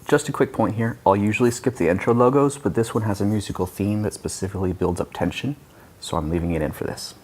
Just a quick point here, I'll usually skip the intro logos, but this one has a musical theme that specifically builds up tension, so I'm leaving it in for this.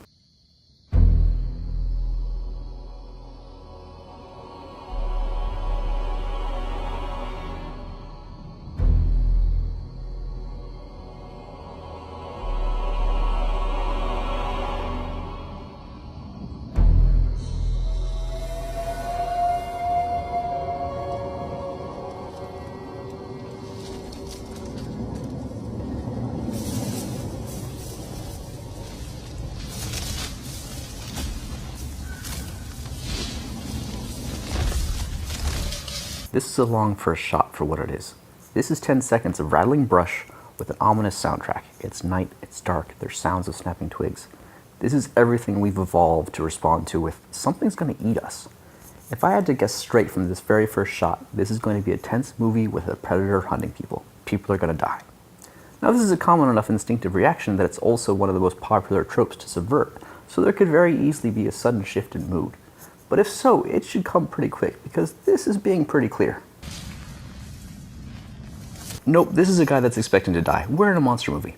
This is a long first shot for what it is. This is 10 seconds of rattling brush with an ominous soundtrack. It's night, it's dark, there's sounds of snapping twigs. This is everything we've evolved to respond to with something's gonna eat us. If I had to guess straight from this very first shot, this is going to be a tense movie with a predator hunting people. People are gonna die. Now this is a common enough instinctive reaction that it's also one of the most popular tropes to subvert, so there could very easily be a sudden shift in mood. But if so, it should come pretty quick, because this is being pretty clear. Nope, this is a guy that's expecting to die. We're in a monster movie.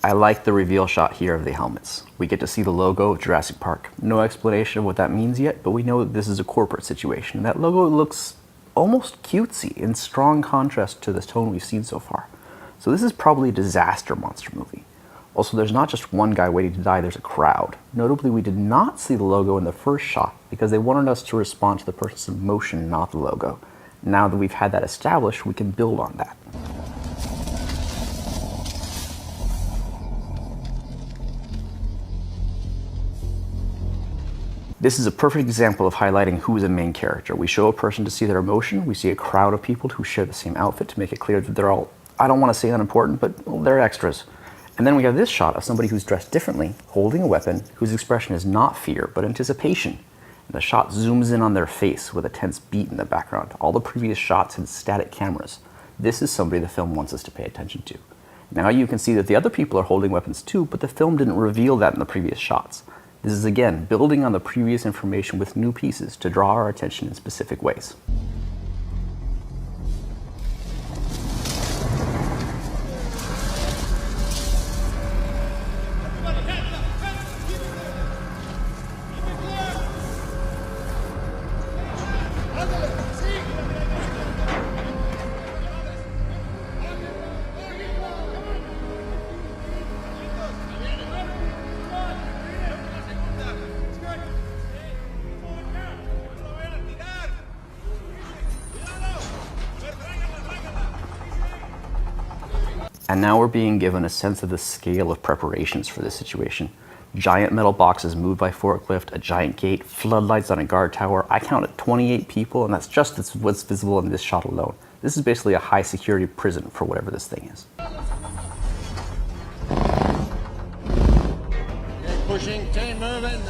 I like the reveal shot here of the helmets. We get to see the logo of Jurassic Park. No explanation of what that means yet, but we know that this is a corporate situation. That logo looks almost cutesy, in strong contrast to the tone we've seen so far. So this is probably a disaster monster movie. Also, there's not just one guy waiting to die, there's a crowd. Notably, we did not see the logo in the first shot because they wanted us to respond to the person's emotion, not the logo. Now that we've had that established, we can build on that. This is a perfect example of highlighting who is a main character. We show a person to see their emotion, we see a crowd of people who share the same outfit to make it clear that they're all, I don't want to say unimportant, but well, they're extras. And then we have this shot of somebody who's dressed differently, holding a weapon, whose expression is not fear, but anticipation. And the shot zooms in on their face with a tense beat in the background. All the previous shots had static cameras. This is somebody the film wants us to pay attention to. Now you can see that the other people are holding weapons too, but the film didn't reveal that in the previous shots. This is again building on the previous information with new pieces to draw our attention in specific ways. And now we're being given a sense of the scale of preparations for this situation. Giant metal boxes moved by forklift, a giant gate, floodlights on a guard tower. I counted 28 people, and that's just what's visible in this shot alone. This is basically a high security prison for whatever this thing is. Pushing, team moving.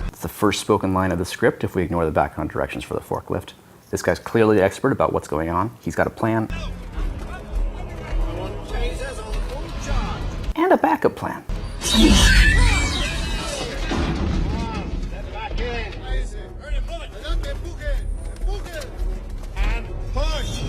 It's the first spoken line of the script if we ignore the background directions for the forklift. This guy's clearly the expert about what's going on. He's got a plan. And a backup plan. And push.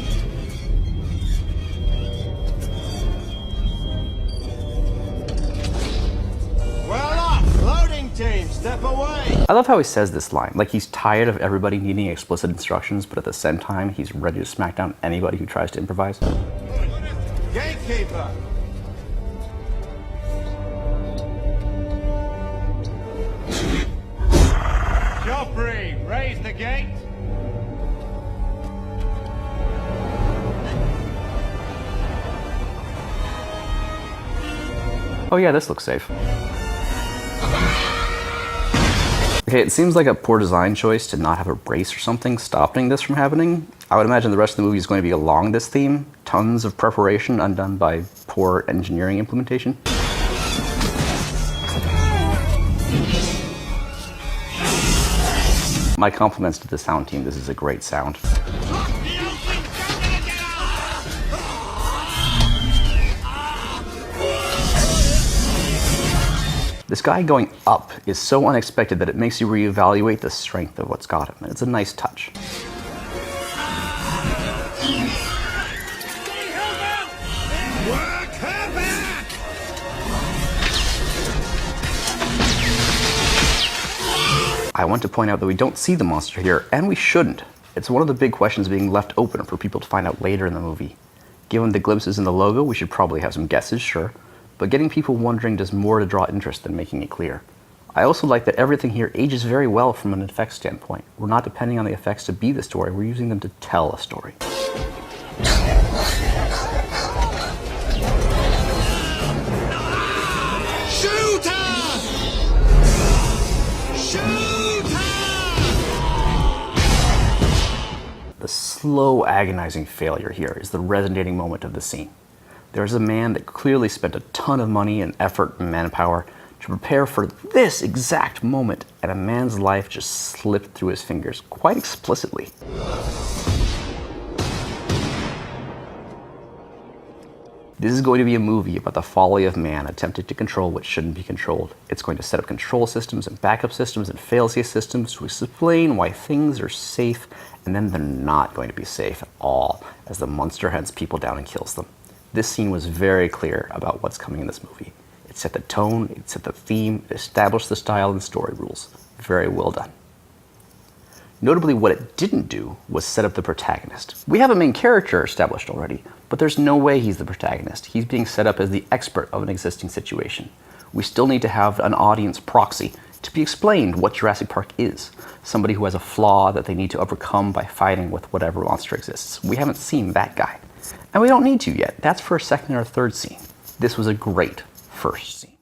Well up, loading team, step away. I love how he says this line, like he's tired of everybody needing explicit instructions, but at the same time, he's ready to smack down anybody who tries to improvise. Gatekeeper. Joffrey, raise the gate. Oh yeah, this looks safe. Okay, it seems like a poor design choice to not have a brace or something stopping this from happening. I would imagine the rest of the movie is going to be along this theme. Tons of preparation undone by poor engineering implementation. My compliments to the sound team, this is a great sound. This guy going up is so unexpected that it makes you reevaluate the strength of what's got him, and it's a nice touch. Work her back! I want to point out that we don't see the monster here, and we shouldn't. It's one of the big questions being left open for people to find out later in the movie. Given the glimpses in the logo, we should probably have some guesses, sure, but getting people wondering does more to draw interest than making it clear. I also like that everything here ages very well from an effects standpoint. We're not depending on the effects to be the story, we're using them to tell a story. Shoot her! Shoot her! The slow, agonizing failure here is the resonating moment of the scene. There's a man that clearly spent a ton of money and effort and manpower to prepare for this exact moment, and a man's life just slipped through his fingers quite explicitly. This is going to be a movie about the folly of man attempting to control what shouldn't be controlled. It's going to set up control systems and backup systems and fail-safe systems to explain why things are safe, and then they're not going to be safe at all as the monster hunts people down and kills them. This scene was very clear about what's coming in this movie. It set the tone, it set the theme, it established the style and story rules. Very well done. Notably, what it didn't do was set up the protagonist. We have a main character established already, but there's no way he's the protagonist. He's being set up as the expert of an existing situation. We still need to have an audience proxy to be explained what Jurassic Park is. Somebody who has a flaw that they need to overcome by fighting with whatever monster exists. We haven't seen that guy. And we don't need to yet. That's for a second or a third scene. This was a great first scene.